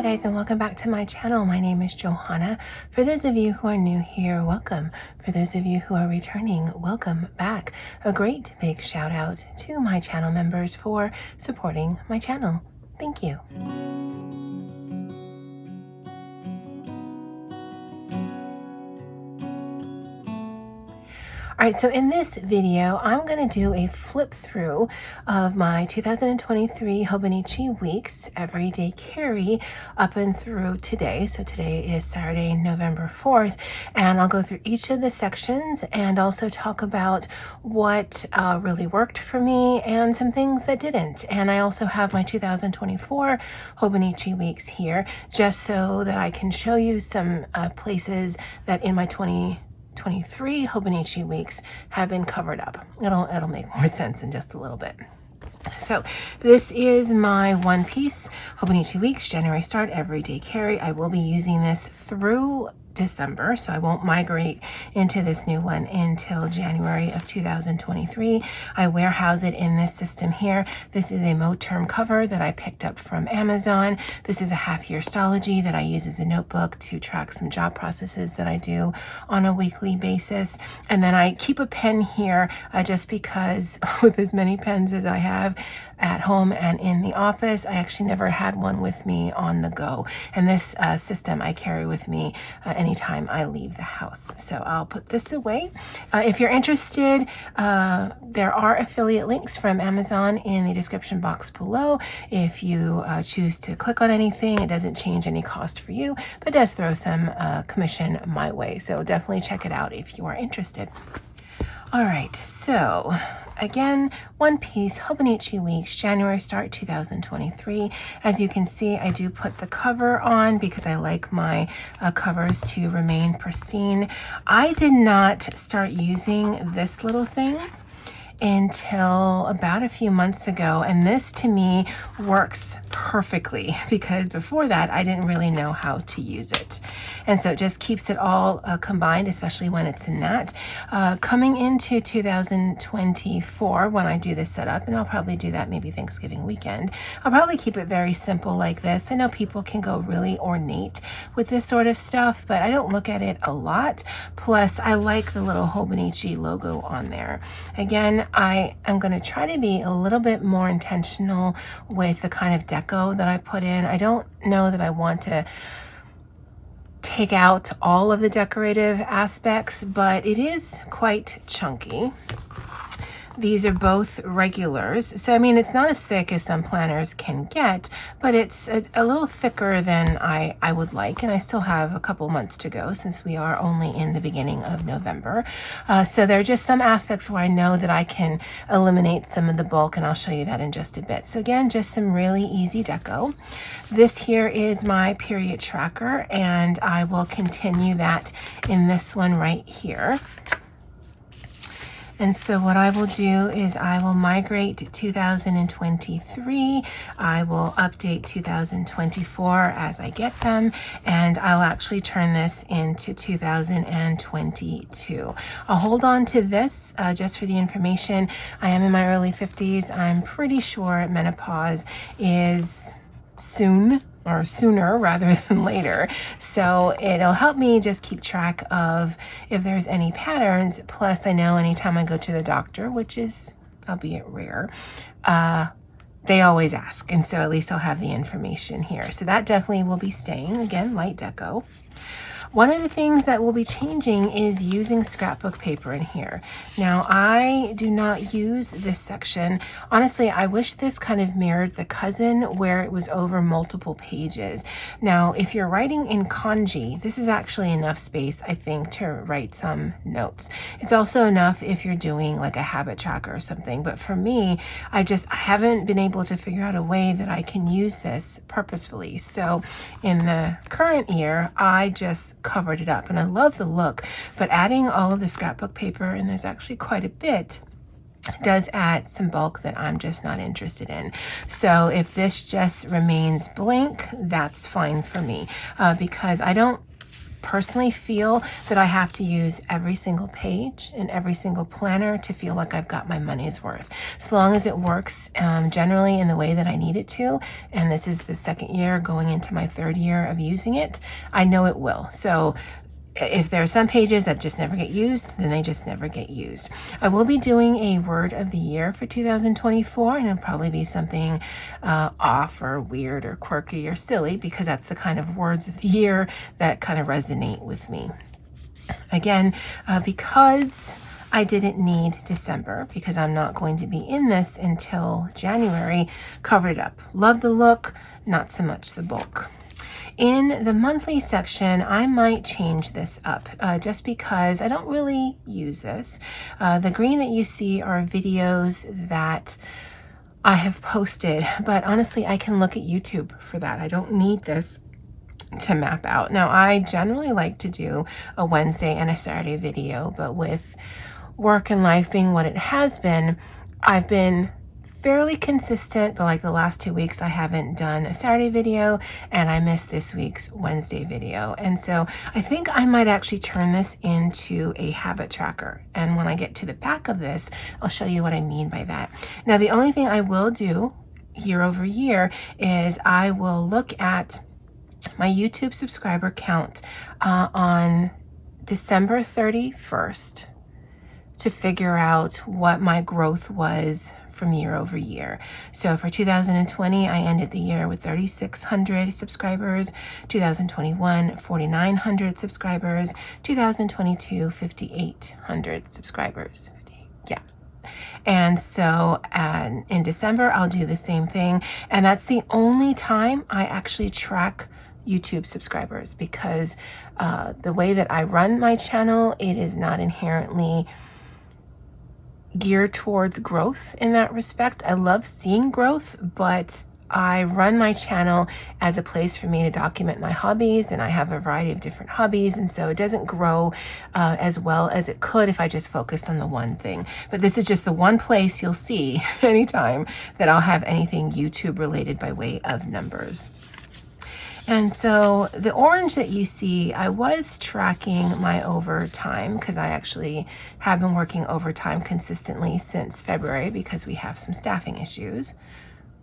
guys, and welcome back to my channel. My name is Johanna. For those of you who are new here, welcome. For those of you who are returning, welcome back. A great big shout out to my channel members for supporting my channel. Thank you. All right, so in this video, I'm going to do a flip through of my 2023 Hobonichi Weeks Everyday Carry up and through today. So today is Saturday, November 4th, and I'll go through each of the sections and also talk about what really worked for me and some things that didn't. And I also have my 2024 Hobonichi Weeks here just so that I can show you some places that in my 2023 Hobonichi Weeks have been covered up. It'll make more sense in just a little bit. So this is my one piece Hobonichi Weeks January start everyday carry. I will be using this through December, so I won't migrate into this new one until January of 2023. I warehouse it in this system here. This is a Moterm cover that I picked up from Amazon. This is a half-year Stology that I use as a notebook to track some job processes that I do on a weekly basis. And then I keep a pen here just because with as many pens as I have at home and in the office, I actually never had one with me on the go. And this system I carry with me anytime I leave the house. So I'll put this away. If you're interested, there are affiliate links from Amazon in the description box below. If you choose to click on anything, it doesn't change any cost for you, but does throw some commission my way. So definitely check it out if you are interested. All right, so again, one piece Hobonichi Weeks January start 2023. As you can see, I do put the cover on because I like my covers to remain pristine. I did not start using this little thing until about a few months ago, and this to me works perfectly because before that I didn't really know how to use it, and so it just keeps it all combined, especially when it's in that. Coming into 2024, when I do this setup, and I'll probably do that maybe Thanksgiving weekend, I'll probably keep it very simple like this. I know people can go really ornate with this sort of stuff, but I don't look at it a lot. Plus I like the little Hobonichi logo on there. Again, I am going to try to be a little bit more intentional with the kind of deco that I put in. I don't know that I want to take out all of the decorative aspects, but it is quite chunky. These are both regulars. So, I mean, it's not as thick as some planners can get, but it's a little thicker than I would like. And I still have a couple months to go since we are only in the beginning of November. So there are just some aspects where I know that I can eliminate some of the bulk, and I'll show you that in just a bit. So again, just some really easy deco. This here is my period tracker, and I will continue that in this one right here. And so what I will do is I will migrate 2023. I will update 2024 as I get them, and I'll actually turn this into 2022. I'll hold on to this just for the information. I am in my early 50s. I'm pretty sure menopause is soon, or sooner rather than later. So it'll help me just keep track of if there's any patterns. Plus I know anytime I go to the doctor, which is albeit rare, they always ask. And so at least I'll have the information here. So that definitely will be staying. Again, light deco. One of the things that will be changing is using scrapbook paper in here. Now, I do not use this section. Honestly, I wish this kind of mirrored the cousin where it was over multiple pages. Now, if you're writing in kanji, this is actually enough space, I think, to write some notes. It's also enough if you're doing like a habit tracker or something. But for me, I haven't been able to figure out a way that I can use this purposefully. So in the current year, I just covered it up, and I love the look, but adding all of the scrapbook paper, and there's actually quite a bit, does add some bulk that I'm just not interested in. So if this just remains blank, that's fine for me, because I don't personally feel that I have to use every single page and every single planner to feel like I've got my money's worth. As long as it works generally in the way that I need it to, and this is the second year going into my third year of using it, I know it will. So if there are some pages that just never get used, then they just never get used. I will be doing a word of the year for 2024, and it'll probably be something off or weird or quirky or silly, because that's the kind of words of the year that kind of resonate with me. Again, because I didn't need December, because I'm not going to be in this until January, covered it up. Love the look, not so much the bulk. In the monthly section, I might change this up just because I don't really use this. The green that you see are videos that I have posted, but honestly, I can look at YouTube for that. I don't need this to map out. Now, I generally like to do a Wednesday and a Saturday video, but with work and life being what it has been, I've been fairly consistent, but like the last 2 weeks I haven't done a Saturday video, and I missed this week's Wednesday video. And so I think I might actually turn this into a habit tracker. And when I get to the back of this, I'll show you what I mean by that. Now, the only thing I will do year over year is I will look at my YouTube subscriber count on December 31st to figure out what my growth was from year over year. So for 2020, I ended the year with 3,600 subscribers, 2021, 4,900 subscribers, 2022, 5,800 subscribers. Yeah. And so in December, I'll do the same thing. And that's the only time I actually track YouTube subscribers, because the way that I run my channel, it is not inherently geared towards growth in that respect. I love seeing growth, but I run my channel as a place for me to document my hobbies, and I have a variety of different hobbies, and so it doesn't grow as well as it could if I just focused on the one thing. But this is just the one place you'll see anytime that I'll have anything YouTube related by way of numbers. And so the orange that you see, I was tracking my overtime, because I actually have been working overtime consistently since February, because we have some staffing issues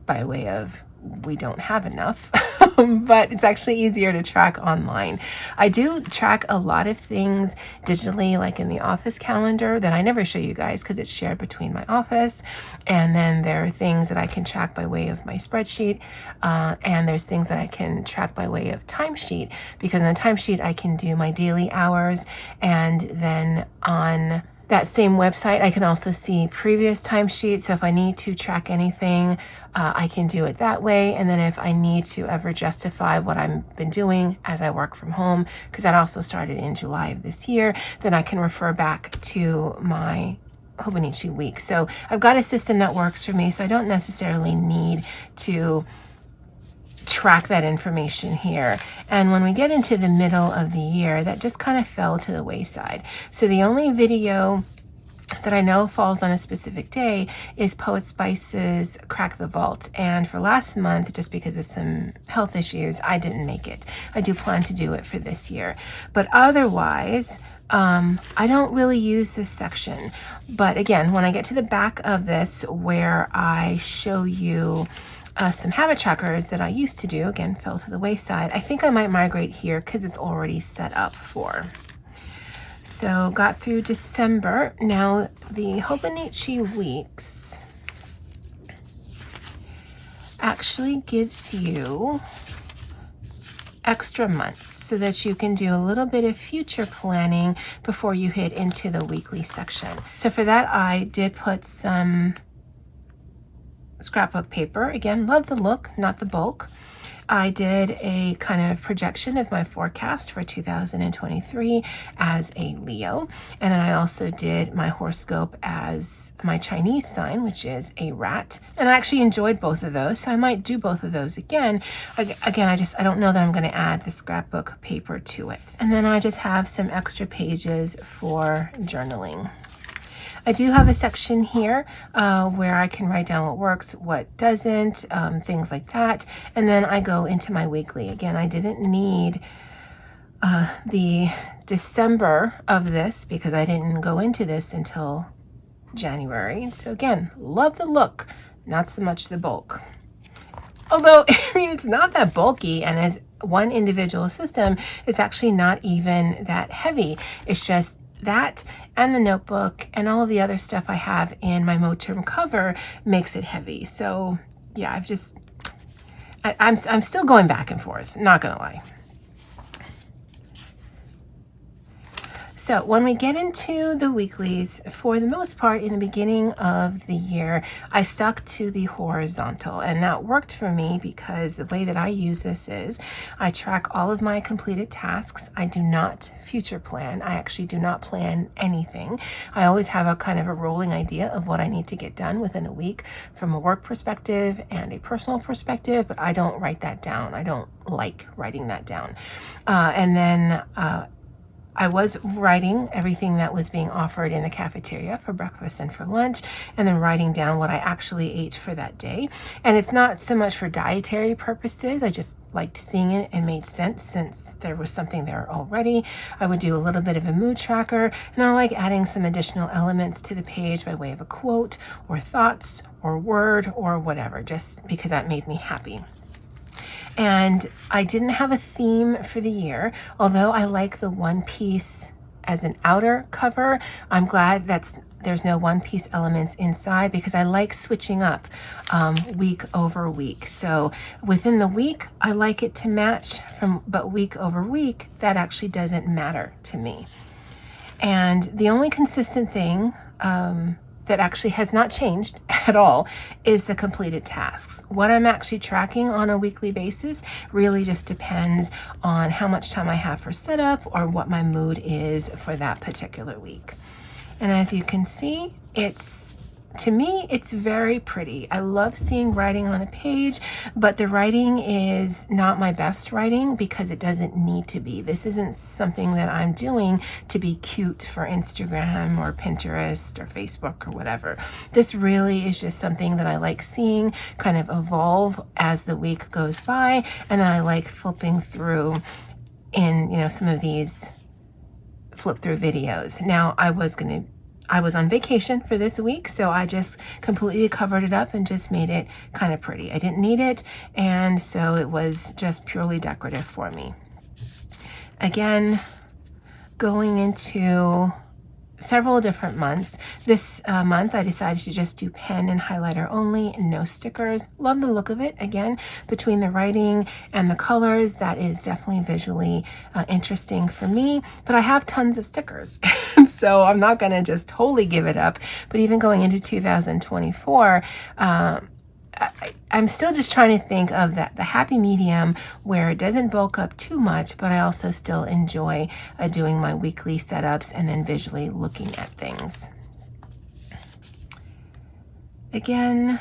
by way of we don't have enough, but it's actually easier to track online. I do track a lot of things digitally, like in the office calendar that I never show you guys because it's shared between my office. And then there are things that I can track by way of my spreadsheet. And there's things that I can track by way of timesheet, because in the timesheet, I can do my daily hours. And then on that same website, I can also see previous timesheets. So if I need to track anything, I can do it that way. And then if I need to ever justify what I've been doing as I work from home, because that also started in July of this year, then I can refer back to my Hobonichi Week. So I've got a system that works for me, so I don't necessarily need to track that information here. And when we get into the middle of the year, that just kind of fell to the wayside. So the only video that I know falls on a specific day is Poet Spice's Crack the Vault. And for last month, just because of some health issues, I didn't make it. I do plan to do it for this year. But otherwise, I don't really use this section. But again, when I get to the back of this, where I show you some habit trackers that I used to do, again, fell to the wayside, I think I might migrate here because it's already set up for. So got through December. Now the Hobonichi Weeks actually gives you extra months so that you can do a little bit of future planning before you hit into the weekly section. So for that, I did put some scrapbook paper. Again, love the look, not the bulk. I did a kind of projection of my forecast for 2023 as a Leo. And then I also did my horoscope as my Chinese sign, which is a rat. And I actually enjoyed both of those, so I might do both of those again. Again, I don't know that I'm going to add the scrapbook paper to it. And then I just have some extra pages for journaling. I do have a section here where I can write down what works, what doesn't, things like that. And then I go into my weekly. Again, I didn't need the December of this, because I didn't go into this until January. So again, love the look, not so much the bulk. Although, I mean, it's not that bulky, and as one individual system, it's actually not even that heavy. It's just that and the notebook and all of the other stuff I have in my Moterm cover makes it heavy. So yeah, I'm still going back and forth, not gonna lie. So when we get into the weeklies, for the most part, in the beginning of the year, I stuck to the horizontal, and that worked for me because the way that I use this is I track all of my completed tasks. I do not future plan. I actually do not plan anything. I always have a kind of a rolling idea of what I need to get done within a week from a work perspective and a personal perspective, but I don't write that down. I don't like writing that down. And then I was writing everything that was being offered in the cafeteria for breakfast and for lunch, and then writing down what I actually ate for that day. And it's not so much for dietary purposes. I just liked seeing it and made sense since there was something there already. I would do a little bit of a mood tracker, and I like adding some additional elements to the page by way of a quote or thoughts or word or whatever, just because that made me happy. And I didn't have a theme for the year, although I like the one piece as an outer cover. I'm glad there's no one piece elements inside, because I like switching up week over week. So within the week, I like it to match but week over week, that actually doesn't matter to me. And the only consistent thing that actually has not changed at all is the completed tasks. What I'm actually tracking on a weekly basis really just depends on how much time I have for setup or what my mood is for that particular week. And as you can see, to me, it's very pretty. I love seeing writing on a page, but the writing is not my best writing because it doesn't need to be. This isn't something that I'm doing to be cute for Instagram or Pinterest or Facebook or whatever. This really is just something that I like seeing kind of evolve as the week goes by, and then I like flipping through in, some of these flip through videos. Now, I was on vacation for this week, so I just completely covered it up and just made it kind of pretty. I didn't need it, and so it was just purely decorative for me. Again, going into several different months. This month I decided to just do pen and highlighter only, no stickers. Love the look of it. Again, between the writing and the colors, that is definitely visually interesting for me, but I have tons of stickers. So I'm not going to just totally give it up, but even going into 2024, I'm still just trying to think of the happy medium where it doesn't bulk up too much, but I also still enjoy doing my weekly setups and then visually looking at things. Again,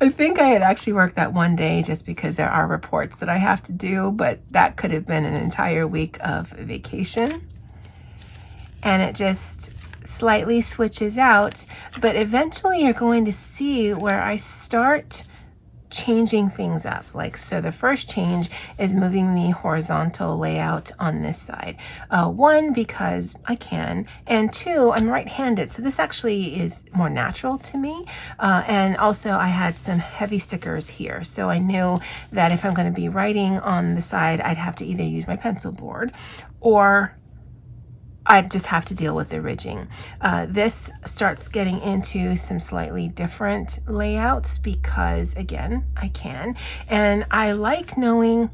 I think I had actually worked that one day just because there are reports that I have to do, but that could have been an entire week of vacation. And it just slightly switches out, but eventually you're going to see where I start changing things up. So the first change is moving the horizontal layout on this side. One, because I can, and two, I'm right-handed, so this actually is more natural to me. And also I had some heavy stickers here, so I knew that if I'm going to be writing on the side, I'd have to either use my pencil board or I'd just have to deal with the ridging. This starts getting into some slightly different layouts because, again, I can. And I like knowing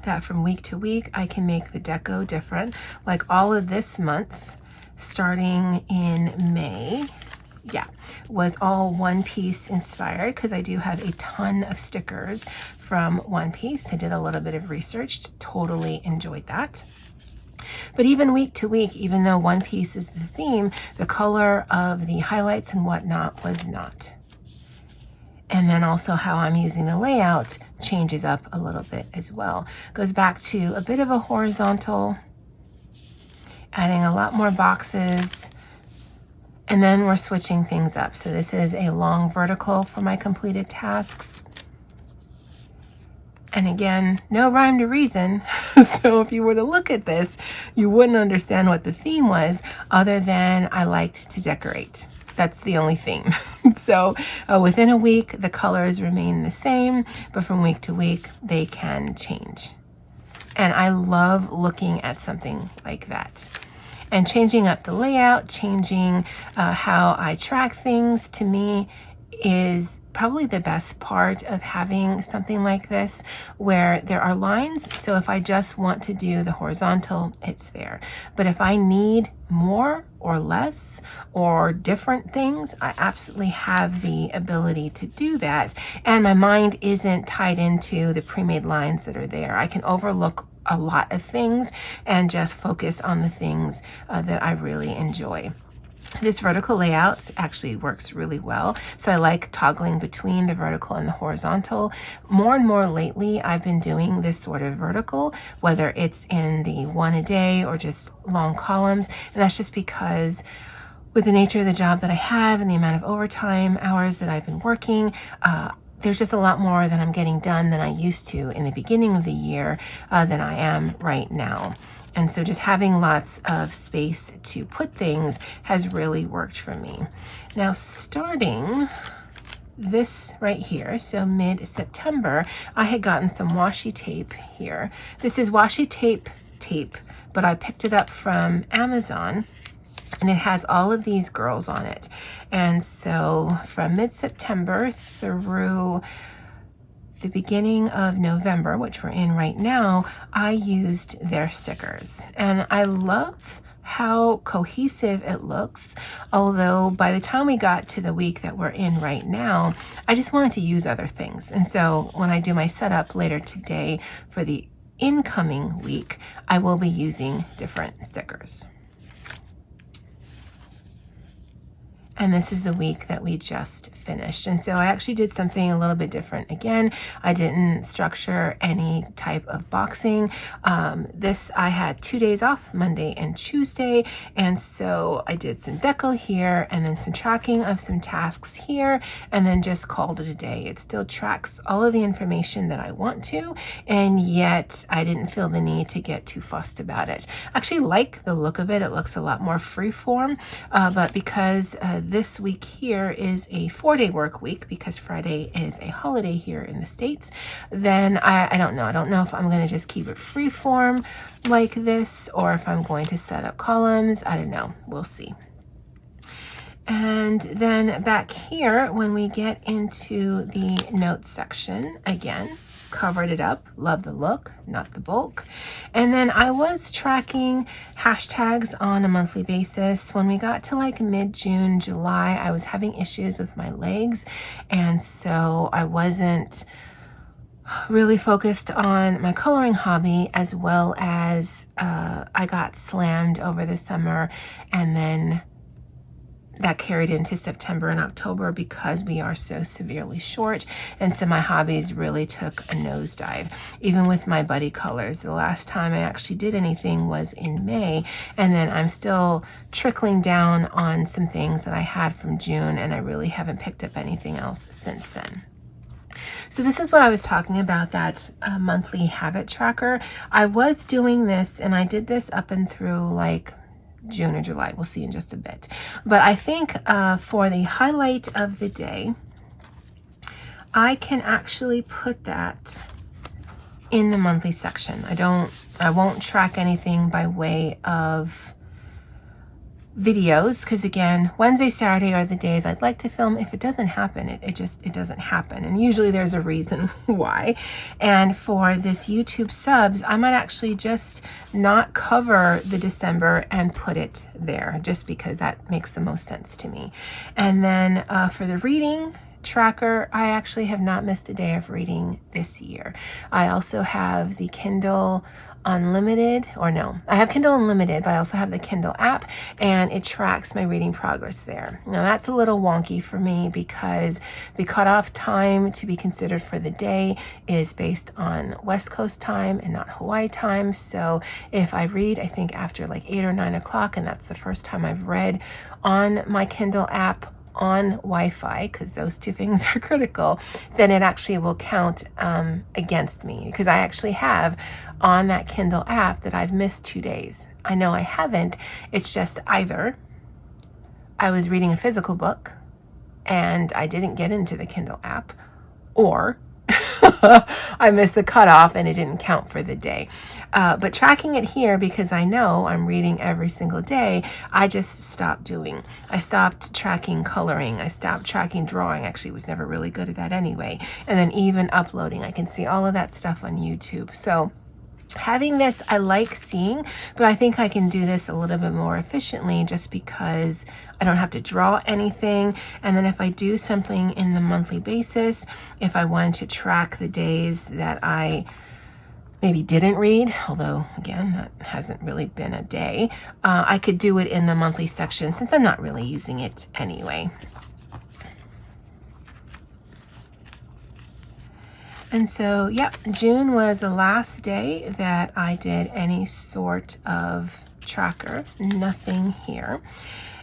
that from week to week, I can make the deco different. Like all of this month, starting in May, was all One Piece inspired because I do have a ton of stickers from One Piece. I did a little bit of research, totally enjoyed that. But even week to week, even though One Piece is the theme, the color of the highlights and whatnot was not. And then also how I'm using the layout changes up a little bit as well. Goes back to a bit of a horizontal, adding a lot more boxes, and then we're switching things up. So this is a long vertical for my completed tasks. And again, no rhyme to reason. So if you were to look at this, you wouldn't understand what the theme was other than I liked to decorate. That's the only theme. So within a week, the colors remain the same, but from week to week, they can change. And I love looking at something like that. And changing up the layout, changing how I track things, to me is probably the best part of having something like this where there are lines. So if I just want to do the horizontal, it's there. But if I need more or less or different things, I absolutely have the ability to do that. And my mind isn't tied into the pre-made lines that are there. I can overlook a lot of things and just focus on the things that I really enjoy. This vertical layout actually works really well. So I like toggling between the vertical and the horizontal. More and more lately, I've been doing this sort of vertical, whether it's in the one a day or just long columns. And that's just because with the nature of the job that I have and the amount of overtime hours that I've been working, there's just a lot more that I'm getting done than I used to in the beginning of the year than I am right now. And so just having lots of space to put things has really worked for me. Now starting this right here, so mid-September, I had gotten some washi tape here. This is washi tape, but I picked it up from Amazon. And it has all of these girls on it. And so from mid-September through the beginning of November, which we're in right now, I used their stickers. And I love how cohesive it looks. Although by the time we got to the week that we're in right now, I just wanted to use other things. And so when I do my setup later today for the incoming week, I will be using different stickers. And this is the week that we just finished. And so I actually did something a little bit different. Again, I didn't structure any type of boxing. I had 2 days off, Monday and Tuesday. And so I did some deco here and then some tracking of some tasks here and then just called it a day. It still tracks all of the information that I want to, and yet I didn't feel the need to get too fussed about it. I actually like the look of it. It looks a lot more freeform, but because this week here is a 4-day work week because Friday is a holiday here in the States, then I don't know. I don't know if I'm going to just keep it freeform like this or if I'm going to set up columns. I don't know. We'll see. And then back here, when we get into the notes section, again, covered it up. Love the look, not the bulk. And then I was tracking hashtags on a monthly basis. When we got to like mid-June, July, I was having issues with my legs. And so I wasn't really focused on my coloring hobby, as well as I got slammed over the summer, and then that carried into September and October because we are so severely short. And so my hobbies really took a nosedive. Even with my buddy colors, the last time I actually did anything was in May. And then I'm still trickling down on some things that I had from June, and I really haven't picked up anything else since then. So this is what I was talking about, that monthly habit tracker. I was doing this, and I did this up and through like June or July. We'll see in just a bit. But I think for the highlight of the day, I can actually put that in the monthly section. I won't track anything by way of videos, because again, Wednesday, Saturday are the days I'd like to film. If it doesn't happen, it doesn't happen. And usually there's a reason why. And for this YouTube subs, I might actually just not cover the December and put it there, just because that makes the most sense to me. And then for the reading tracker, I actually have not missed a day of reading this year. I also have the Kindle Unlimited, or no, I have Kindle Unlimited, but I also have the Kindle app, and it tracks my reading progress there. Now that's a little wonky for me because the cutoff time to be considered for the day is based on West Coast time and not Hawaii time. So if I read, I think after like 8 or 9 o'clock, and that's the first time I've read on my Kindle app on Wi-Fi, because those two things are critical, then it actually will count against me, because I actually have on that Kindle app that I've missed 2 days. I know I haven't. It's just either I was reading a physical book and I didn't get into the Kindle app, or I missed the cutoff and it didn't count for the day. But tracking it here, because I know I'm reading every single day, I just stopped doing. I stopped tracking coloring. I stopped tracking drawing. Actually, was never really good at that anyway. And then even uploading, I can see all of that stuff on YouTube. So having this, I like seeing, but I think I can do this a little bit more efficiently just because I don't have to draw anything. And then if I do something in the monthly basis, if I wanted to track the days that I maybe didn't read, although again, that hasn't really been a day, I could do it in the monthly section since I'm not really using it anyway. And so, yep, June was the last day that I did any sort of tracker, nothing here.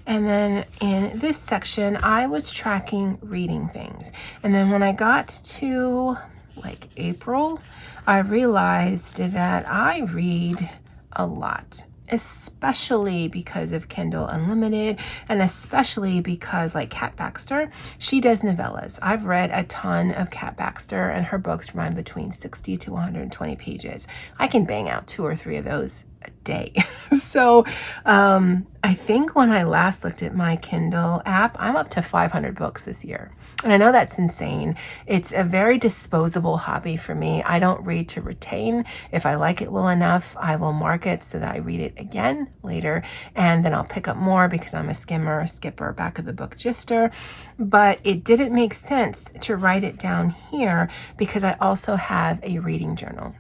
And then in this section, I was tracking reading things. And then when I got to like April, I realized that I read a lot, especially because of Kindle Unlimited, and especially because like Kat Baxter, she does novellas. I've read a ton of Kat Baxter, and her books run between 60 to 120 pages. I can bang out 2 or 3 of those a day. So I think when I last looked at my Kindle app, I'm up to 500 books this year. And I know that's insane. It's a very disposable hobby for me. I don't read to retain. If I like it well enough, I will mark it so that I read it again later, and then I'll pick up more because I'm a skimmer, skipper, back of the book gister. But it didn't make sense to write it down here because I also have a reading journal.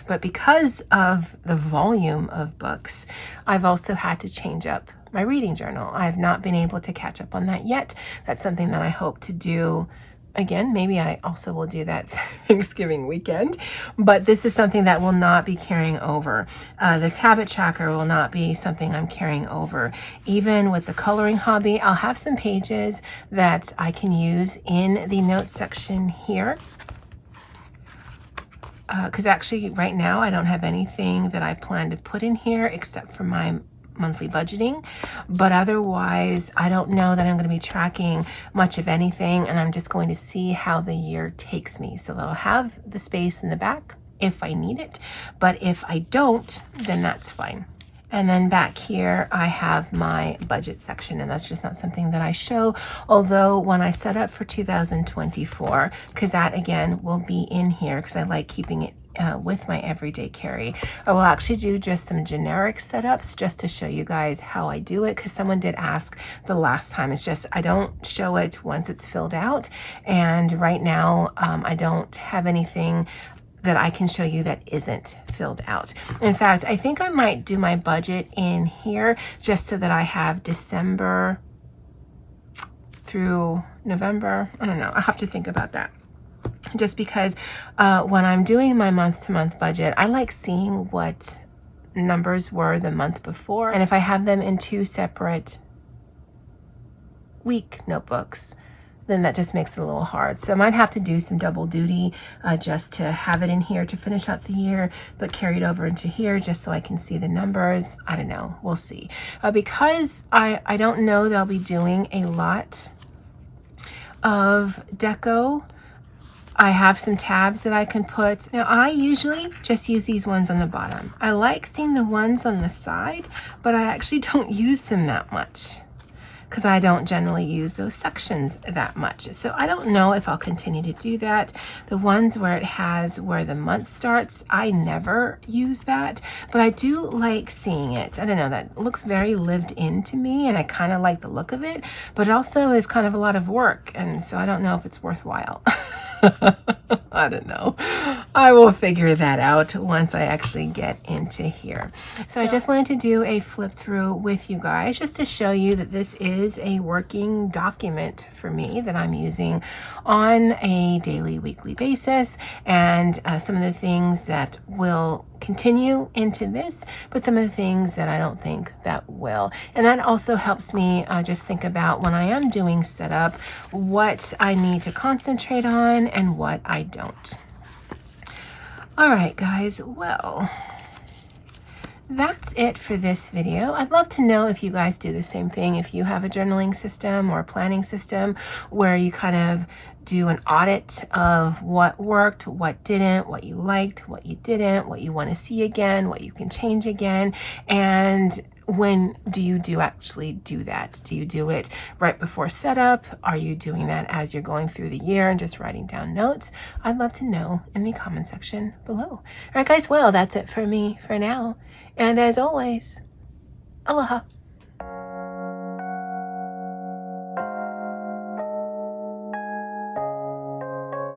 But because of the volume of books, I've also had to change up my reading journal. I have not been able to catch up on that yet. That's something that I hope to do again. Maybe I also will do that Thanksgiving weekend, but this is something that will not be carrying over. This habit tracker will not be something I'm carrying over. Even with the coloring hobby, I'll have some pages that I can use in the notes section here. Because actually right now I don't have anything that I plan to put in here except for my monthly budgeting, but otherwise I don't know that I'm going to be tracking much of anything, and I'm just going to see how the year takes me. So I'll have the space in the back if I need it, but if I don't, then that's fine. And then back here, I have my budget section, and that's just not something that I show. Although when I set up for 2024, because that again will be in here because I like keeping it with my everyday carry, I will actually do just some generic setups just to show you guys how I do it, because someone did ask the last time. It's just I don't show it once it's filled out, and right now I don't have anything that I can show you that isn't filled out. In fact, I think I might do my budget in here just so that I have December through November. I don't know. I have to think about that. Just because when I'm doing my month-to-month budget, I like seeing what numbers were the month before. And if I have them in 2 separate week notebooks, then that just makes it a little hard. So I might have to do some double duty just to have it in here to finish out the year, but carry it over into here just so I can see the numbers. I don't know. We'll see. Because I don't know they'll be doing a lot of deco, I have some tabs that I can put. Now, I usually just use these ones on the bottom. I like seeing the ones on the side, but I actually don't use them that much, because I don't generally use those sections that much. So I don't know if I'll continue to do that. The ones where it has where the month starts, I never use that, but I do like seeing it. I don't know, that looks very lived in to me, and I kind of like the look of it, but it also is kind of a lot of work, and so I don't know if it's worthwhile. I don't know. I will figure that out once I actually get into here. So I just wanted to do a flip through with you guys just to show you that this is is a working document for me that I'm using on a daily, weekly basis, and some of the things that will continue into this, but some of the things that I don't think that will. And that also helps me just think about when I am doing setup, what I need to concentrate on and what I don't. All right, guys, well, that's it for this video. I'd love to know if you guys do the same thing, if you have a journaling system or a planning system where you kind of do an audit of what worked, what didn't, what you liked, what you didn't, what you want to see again, what you can change again, and when do you actually do that? Do you do it right before setup? Are you doing that as you're going through the year and just writing down notes? I'd love to know in the comment section below. All right, guys, well, that's it for me for now. And as always, aloha.